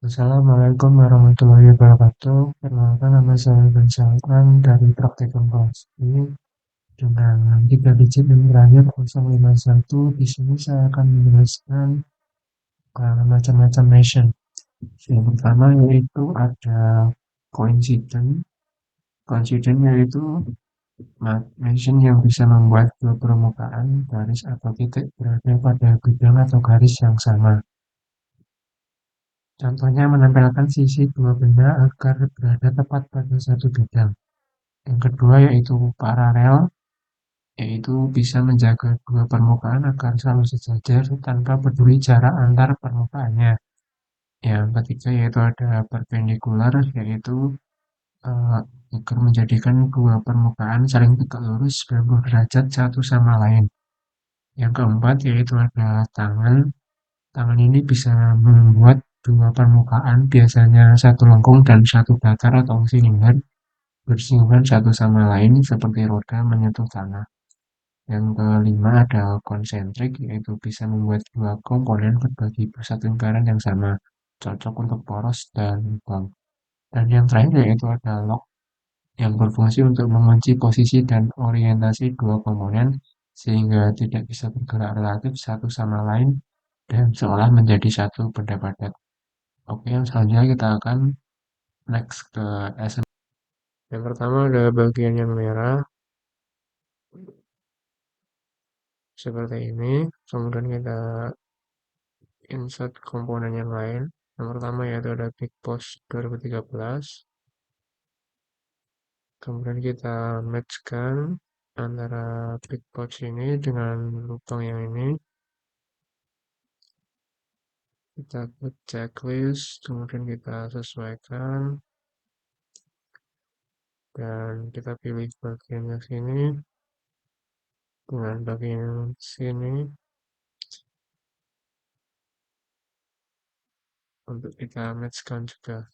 Assalamualaikum warahmatullahi wabarakatuh. Perkenalkan nama saya Ben Syahkan dari Praktikum Polisi dengan 3 digit yang terakhir 051. Di sini saya akan menjelaskan macam-macam mention. Yang pertama yaitu ada coincident. Coincident yaitu mention yang bisa membuat dua permukaan garis atau titik berada pada bidang atau garis yang sama. Contohnya menempelkan sisi dua benda agar berada tepat pada satu bidang. Yang kedua yaitu paralel, yaitu bisa menjaga dua permukaan agar selalu sejajar tanpa peduli jarak antar permukaannya. Yang ketiga yaitu ada perpendikular, yaitu eh, agar menjadikan dua permukaan saling tegak lurus 90 derajat satu sama lain. Yang keempat yaitu ada tangan. Tangan ini bisa membuat dua permukaan, biasanya satu lengkung dan satu datar atau silinder, bersinggungan satu sama lain seperti roda menyentuh tanah. Yang kelima ada konsentrik, yaitu bisa membuat dua komponen berbagi pusat lingkaran yang sama, cocok untuk poros dan lubang. Dan yang terakhir yaitu ada lock, yang berfungsi untuk mengunci posisi dan orientasi dua komponen sehingga tidak bisa bergerak relatif satu sama lain dan seolah menjadi satu benda padat. Oke, yang selanjutnya kita akan next ke SM. Yang pertama ada bagian yang merah seperti ini. Kemudian kita insert komponen yang lain. Yang pertama yaitu ada Big Post 2013. Kemudian kita matchkan antara Big Post ini dengan lubang yang ini. Kita klik checklist, kemudian kita sesuaikan dan kita pilih bagian yang sini dengan bagian sini untuk kita matchkan juga.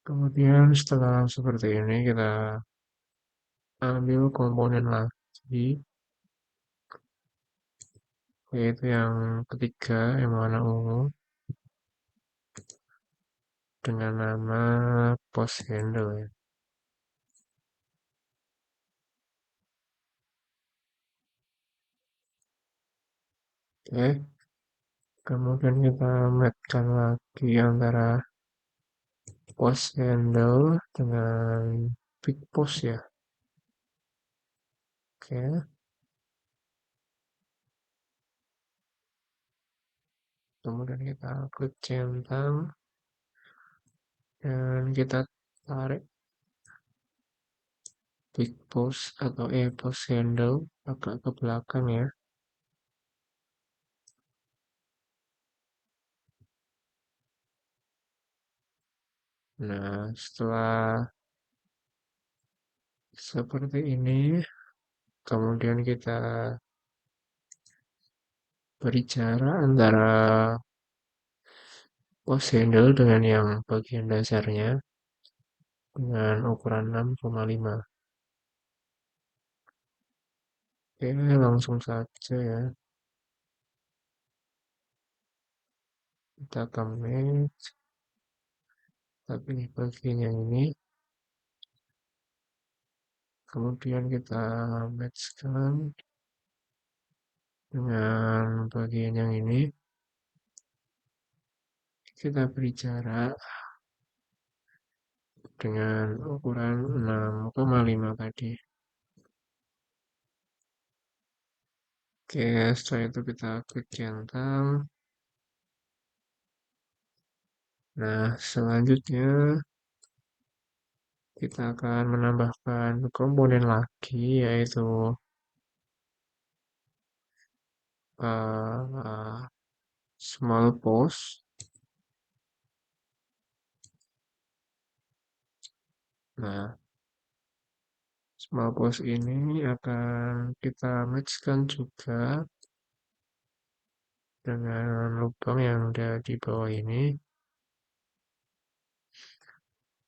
Kemudian setelah seperti ini kita ambil komponen lagi, yaitu yang ketiga yang warna ungu dengan nama post handle ya. Oke, kemudian kita matchkan lagi antara post handle dengan big post ya. Oke, kemudian kita klik centang dan kita tarik big post atau post handle agak ke belakang ya. Nah, setelah seperti ini, kemudian kita beri jarak antara post handle dengan yang bagian dasarnya dengan ukuran 6,5. Oke, langsung saja ya. Kita commit, kita pilih bagian yang ini, kemudian kita matchkan dengan bagian yang ini. Kita beri jarak dengan ukuran 6,5 tadi. Oke, setelah itu kita klik centang. Nah, selanjutnya kita akan menambahkan komponen lagi, yaitu small post. Nah, small post ini akan kita matchkan juga dengan lubang yang ada di bawah ini.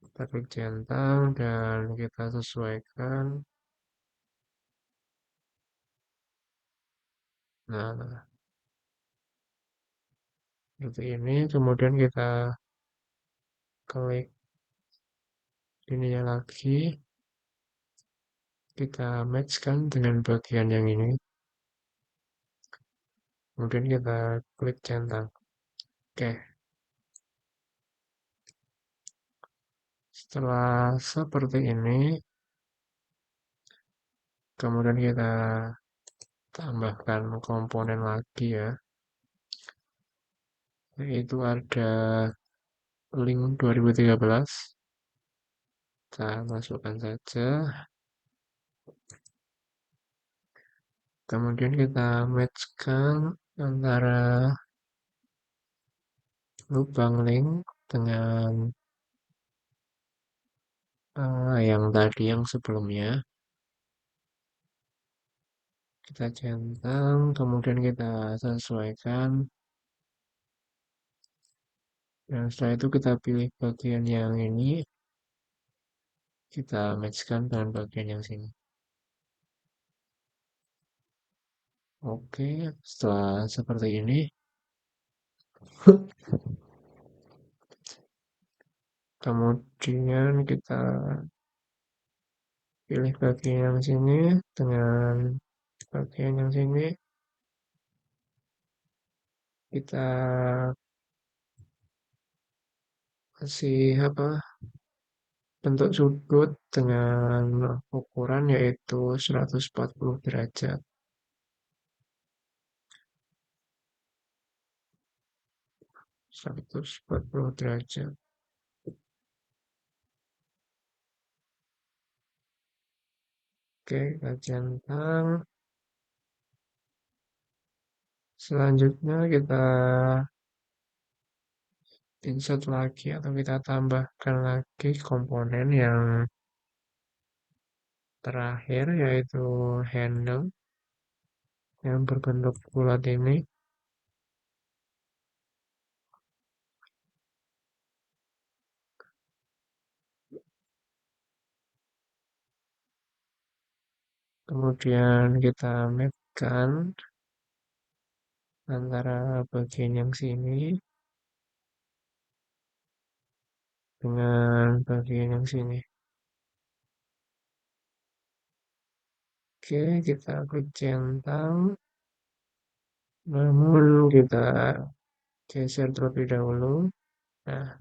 Kita klik centang dan kita sesuaikan. Nah, seperti ini. Kemudian kita klik ininya lagi, kita matchkan dengan bagian yang ini. Kemudian kita klik centang. Oke, setelah seperti ini, kemudian kita tambahkan komponen lagi ya, yaitu ada link 2013. Kita masukkan saja. Kemudian kita matchkan antara lubang link dengan yang tadi yang sebelumnya. Kita centang, kemudian kita sesuaikan. Dan setelah itu kita pilih bagian yang ini, kita matchkan dengan bagian yang sini. Oke, setelah seperti ini, kemudian kita pilih bagian yang sini dengan bagian yang sini. Kita kasih apa bentuk sudut dengan ukuran yaitu 140 derajat. 140 derajat. Oke, kita centang. Selanjutnya kita insert lagi atau kita tambahkan lagi komponen yang terakhir yaitu handle yang berbentuk bulat ini. Kemudian kita mapkan antara bagian yang sini dengan bagian yang sini. Oke, kita klik centang. Namun kita geser terlebih dahulu. Nah,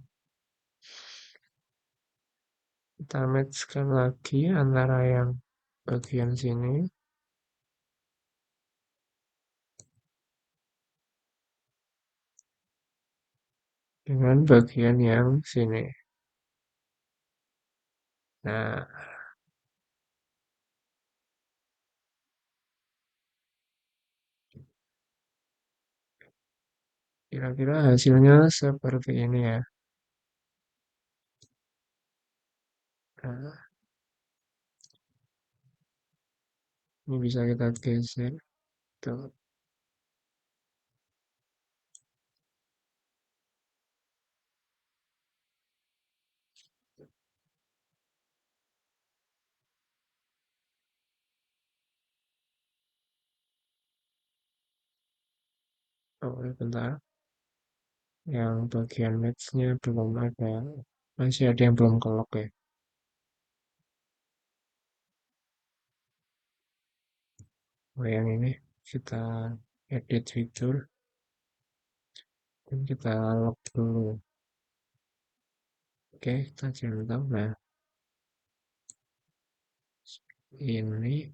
kita matchkan lagi antara yang bagian sini dengan bagian yang sini. Nah, kira-kira hasilnya seperti ini ya. Nah, ini bisa kita geser. Tuh. Oh, bentar. Yang bagian match-nya belum ada. Masih ada yang belum kelok ya. Oh, yang ini kita edit fitur dan kita lock dulu. Oke, kita centang. Nah, ini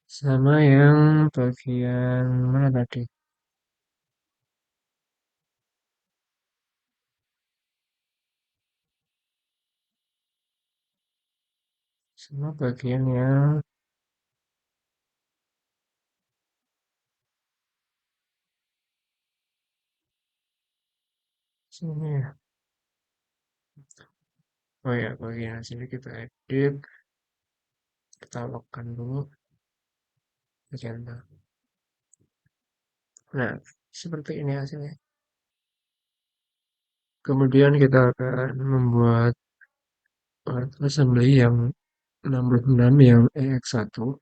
sama yang bagian mana tadi? Sama bagian yang sini ya. Oh ya, bagian sini kita edit, kita lockkan dulu, centang. Nah, seperti ini hasilnya. Kemudian kita akan membuat part assembly yang 66 yang EX1,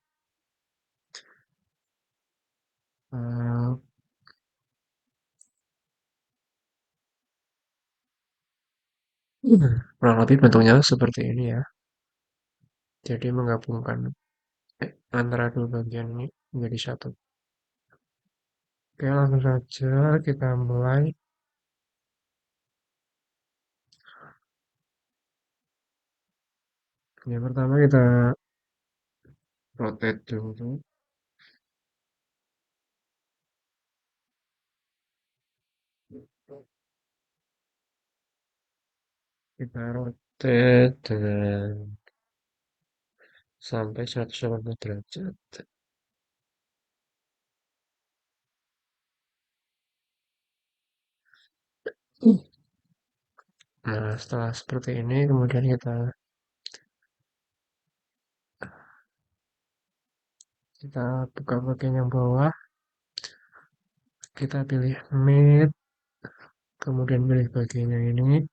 eh, kurang lebih bentuknya seperti ini ya. Jadi menggabungkan antara dua bagian ini menjadi satu. Oke, langsung saja kita mulai. Yang pertama kita rotate dulu. Kita rotate dengan sampai 180 derajat. Nah, setelah seperti ini, kemudian kita buka bagian yang bawah, kita pilih mid, kemudian pilih bagian yang ini,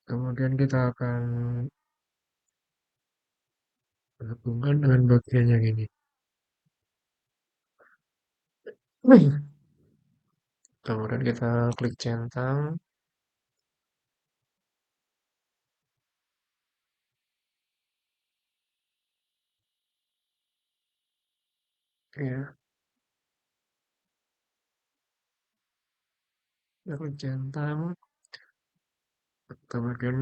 kemudian kita akan gabungkan dengan bagian yang ini. Kemudian kita klik centang, ya, kita klik centang, kemudian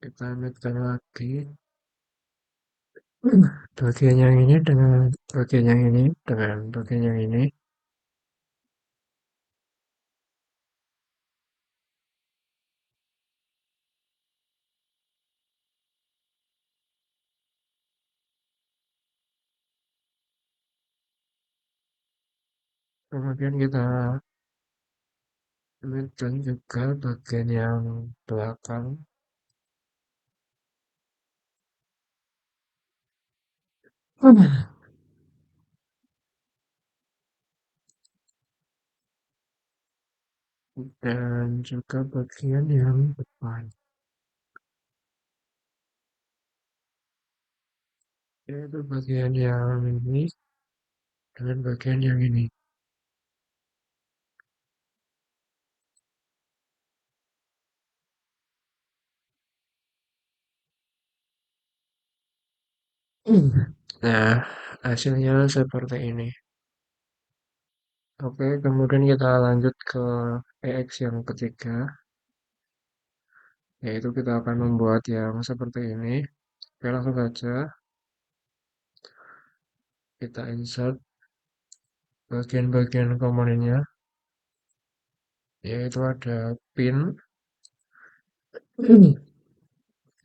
kita naikkan lagi bagian yang ini dengan bagian yang ini dengan bagian yang ini. Kemudian kita naikkan juga bagian yang belakang. Dan juga bagian yang depan, yaitu bagian yang ini dengan bagian yang ini. Nah, hasilnya seperti ini. Oke, kemudian kita lanjut ke EX yang ketiga, yaitu kita akan membuat yang seperti ini. Oke, langsung saja kita insert bagian-bagian komponennya, yaitu ada pin.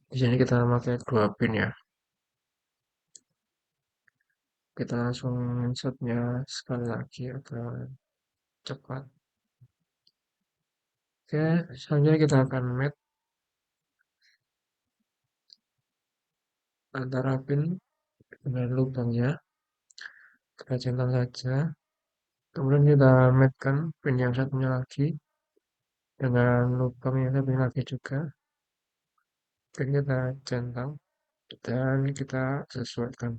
Di sini kita pakai dua pin ya. Kita langsung insertnya sekali lagi agar cepat. Oke, selanjutnya kita akan match antara pin dengan lubangnya. Kita centang saja. Kemudian kita matchkan pin yang satunya lagi dengan lubang yang satunya lagi juga. Dan kita centang dan kita sesuaikan.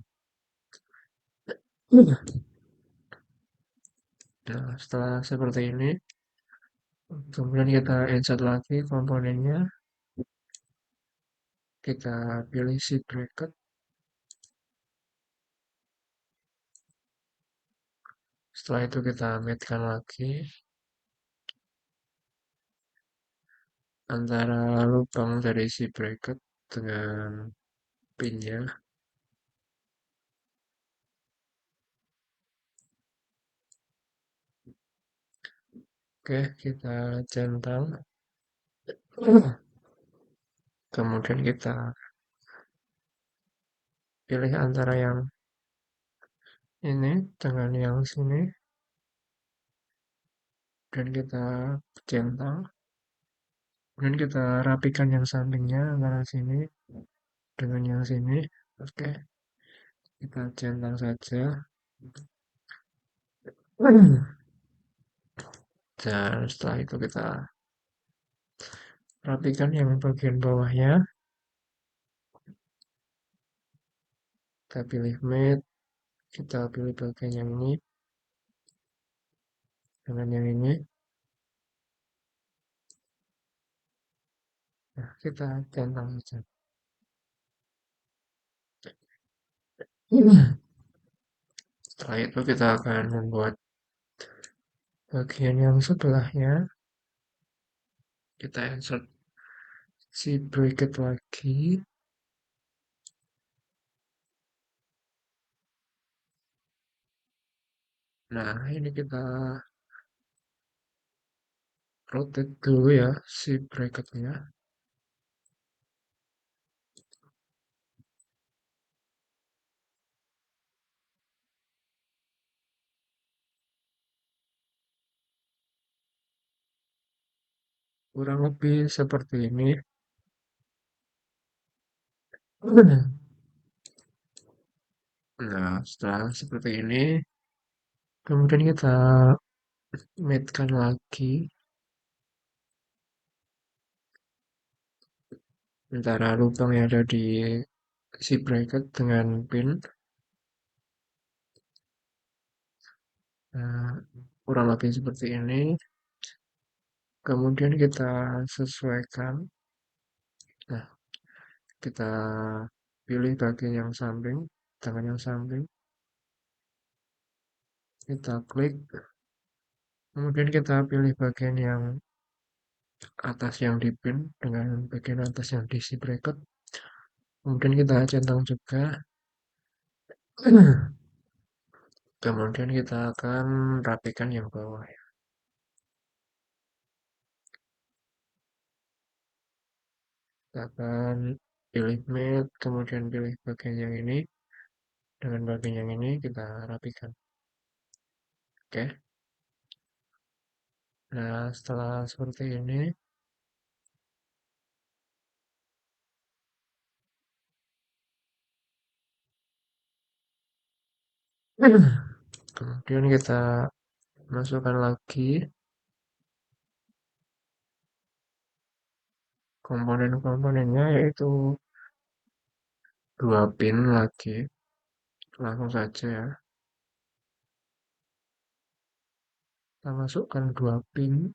Nah, setelah seperti ini, kemudian kita insert lagi komponennya. Kita pilih si bracket. Setelah itu kita matchkan lagi antara lubang dari si bracket dengan pinnya. Oke, kita centang. Kemudian kita pilih antara yang ini dengan yang sini. Dan kita centang. Kemudian kita rapikan yang sampingnya antara sini dengan yang sini. Oke, kita centang saja. Dan setelah itu kita Rapikan yang bagian bawahnya, kita pilih matte, kita pilih bagian yang ini dengan yang ini. Nah, kita centang saja. Setelah itu kita akan membuat bagian yang sebelahnya. Kita insert si bracket lagi. Nah, ini kita rotate dulu ya si bracketnya. Kurang lebih seperti ini. Nah, setelah seperti ini, kemudian kita matkan lagi antara lubang yang ada di si bracket dengan pin. Nah, kurang lebih seperti ini. Kemudian kita sesuaikan. Nah, kita pilih bagian yang samping, tangan yang samping. Kita klik. Kemudian kita pilih bagian yang atas yang di pin dengan bagian atas yang di si bracket. Kemudian kita centang juga. Kemudian kita akan rapikan yang bawah. Kita akan pilih matte, kemudian pilih bagian yang ini. Dengan bagian yang ini kita rapikan. Oke. Nah, setelah seperti ini, kemudian kita masukkan lagi komponen-komponennya, yaitu dua pin lagi. Langsung saja ya. Kita masukkan dua pin.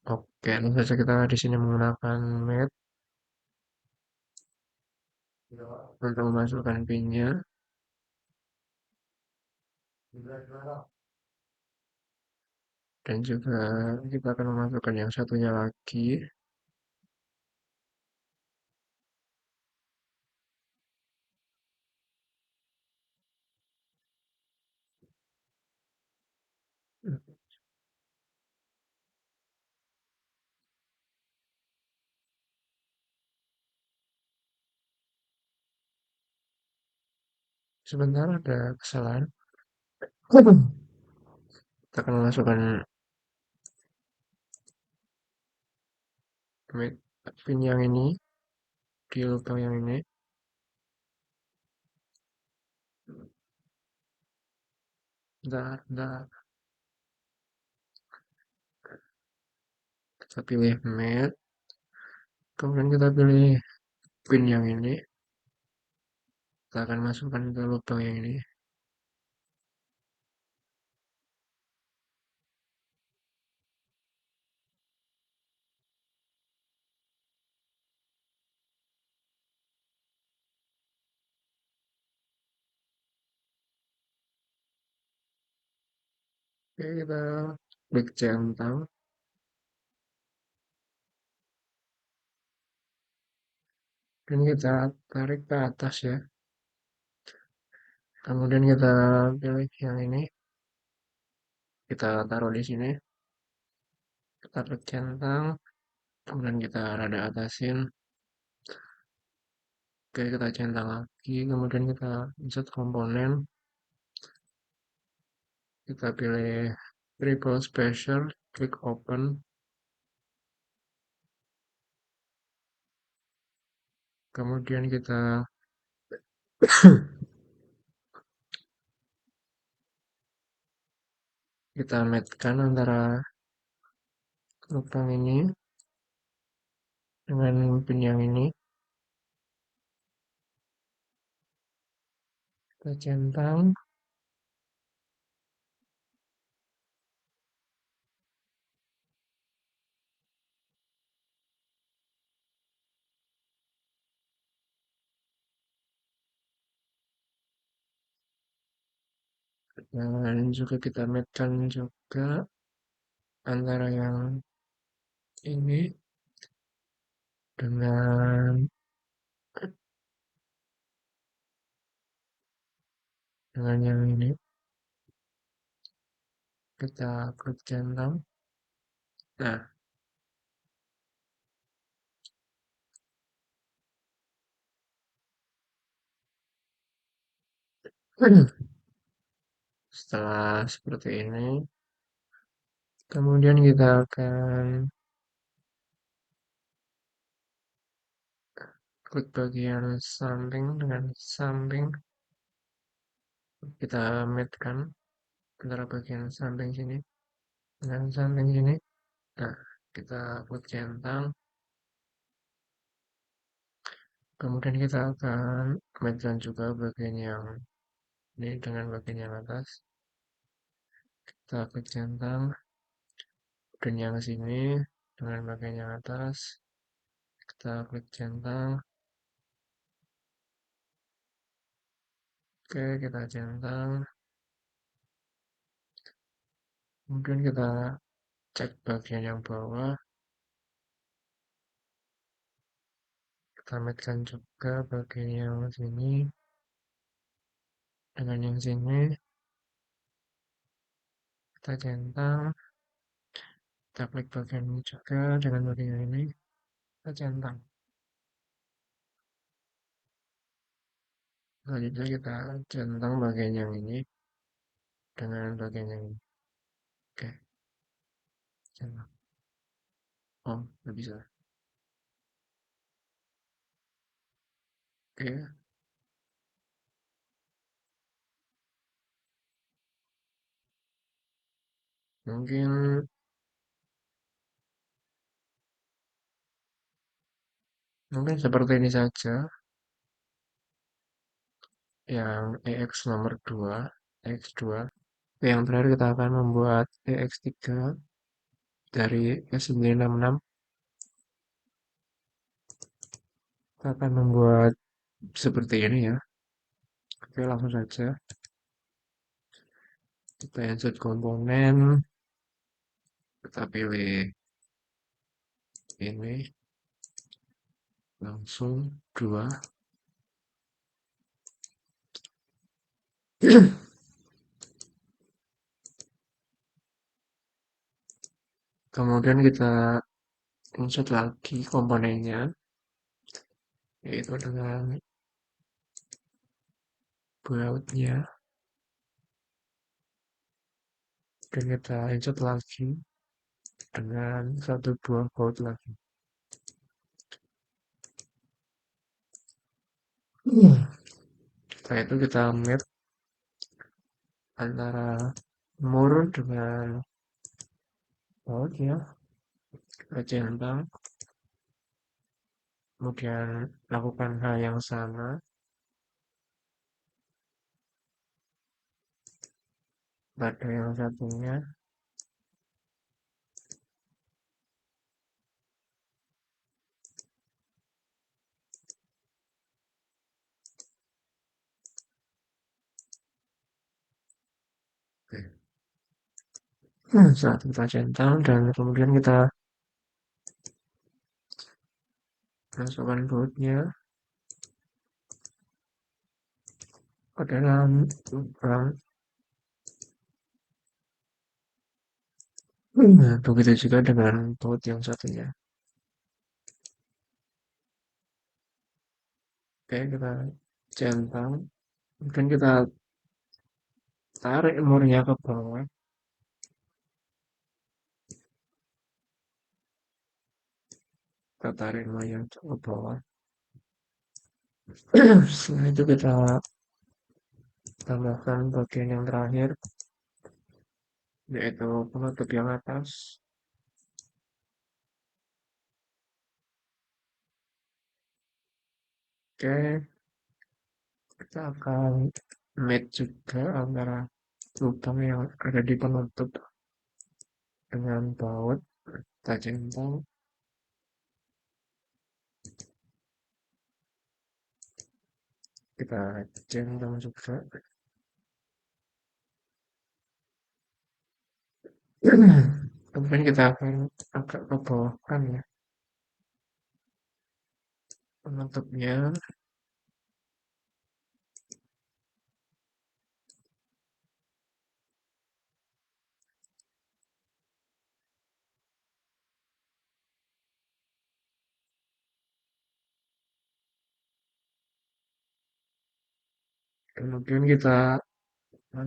Oke, langsung saja kita di sini menggunakan mat untuk memasukkan pinnya. Dan juga kita akan memasukkan yang satunya lagi. Sebentar ada kesalahan. Kita akan memasukkan pin yang ini di lubang yang ini. Bentar. Kita pilih mat. Kemudian kita pilih pin yang ini. Kita akan masukkan ke lubang yang ini. Oke, kita klik centang. Dan kita tarik ke atas ya. Kemudian kita pilih yang ini. Kita taruh di sini. Kita klik centang. Kemudian kita rada atasin. Oke, kita centang lagi. Kemudian kita insert komponen. Kita pilih triple special. Klik open. Kemudian kita kita matchkan antara lubang ini dengan pin yang ini. Kita centang. Dan juga kita matchkan juga antara yang ini dengan yang ini. Kita klik centang. Nah, setelah seperti ini, kemudian kita akan klik bagian samping dengan samping. Kita matchkan antara bagian samping sini dengan samping sini. Nah, kita klik centang. Kemudian kita akan matchkan juga bagian yang ini dengan bagian yang atas. Kita klik centang. Dan yang sini dengan bagian yang atas. Kita klik centang. Oke, kita centang. Kemudian kita cek bagian yang bawah. Kita matchkan juga bagian yang sini dengan yang sini. Kita centang. Kita klik bagian ini juga dengan bagian ini. Kita centang. Selanjutnya kita centang bagian yang ini dengan bagian yang ini. Oke, centang. Oh, nggak bisa. Oke, mungkin seperti ini saja yang EX nomor 2, EX2. Yang terakhir kita akan membuat EX3 dari S966. Kita akan membuat seperti ini ya. Oke, langsung saja. Kita insert komponen. Kita pilih ini. Langsung 2. Kemudian kita insert lagi komponennya, yaitu dengan bautnya. Dan kita insert lagi dengan satu buah baut lagi. Setelah itu kita map antara mur dengan baut ya. Kita centang. Kemudian lakukan hal yang sama pada yang satunya. Saat kita centang dan kemudian kita masukkan bautnya ke dalam lubang. Nah, begitu juga dengan baut yang satunya. Oke, kita centang. Kemudian kita tarik murnya ke bawah. Kita tarik murnya ke bawah. Setelah itu kita tambahkan bagian yang terakhir. yaitu penutup yang atas. Oke, kita akan match juga antara lubang yang ada di penutup dengan baut. Kita centang, kita centang juga. Kemudian kita akan agak ke bawahkan ya penutupnya. Kemudian kita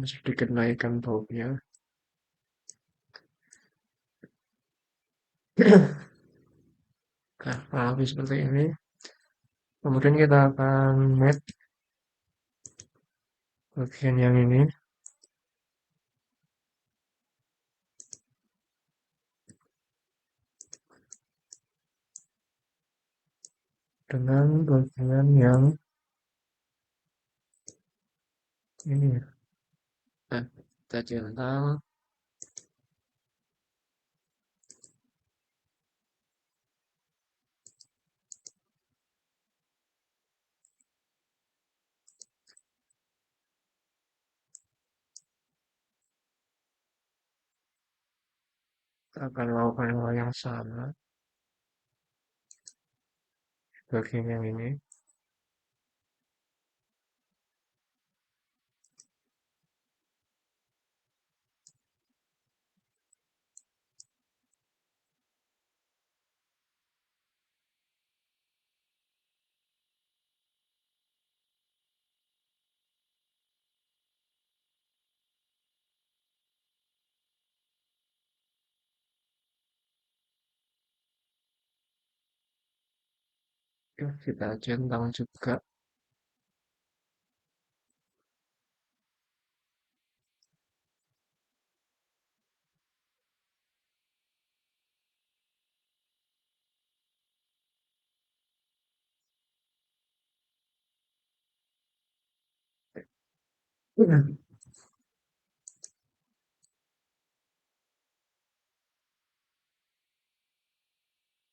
sedikit naikkan bautnya. Nah, lebih seperti ini. Kemudian kita akan mat bagian yang ini dengan bagian yang ini ya. Nah, kita centang, kita akan lakukan hal yang sama bagian yang ini. Ya, kita centang juga.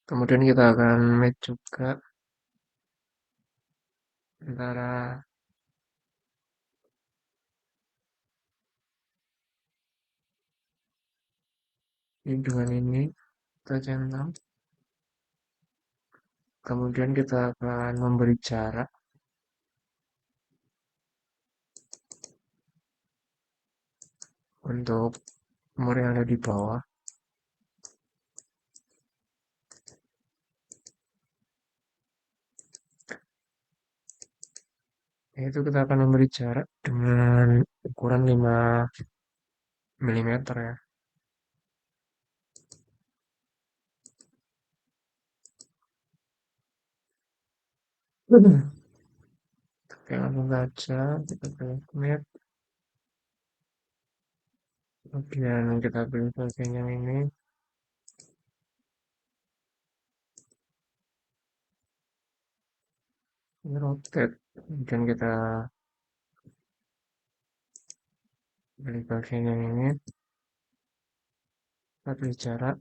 Kemudian kita akan match juga antara ini dengan ini. Kita centang. Kemudian kita akan memberi jarak untuk umur yang ada di bawah. Yaitu kita akan memberi jarak dengan ukuran 5 mm ya. Oke, langsung saja kita pilih mat. Kemudian kita pilih bagian yang ini. Ini rotate. Kemudian kita pilih bagian yang ini. Kita pilih jarak.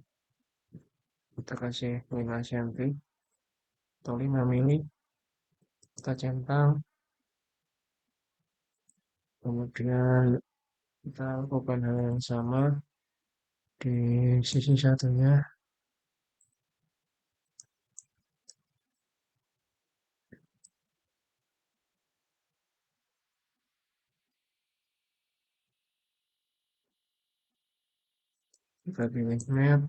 Kita kasih 5 cm atau 5 mm. Kita centang. Kemudian kita lakukan hal yang sama di sisi satunya. Kita pilih mat.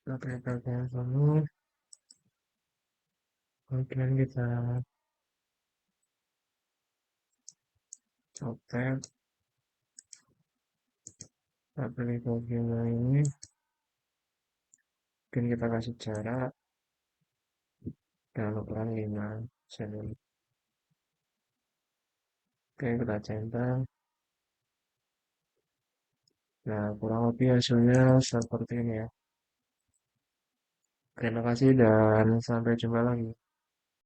Kita pilih bagian sini. Kemudian kita rotate. Kita pilih bagian yang ini. Mungkin kita kasih jarak dengan ukuran 5 cm. Oke, kita centang. Nah, kurang lebih hasilnya seperti ini ya. Terima kasih dan sampai jumpa lagi.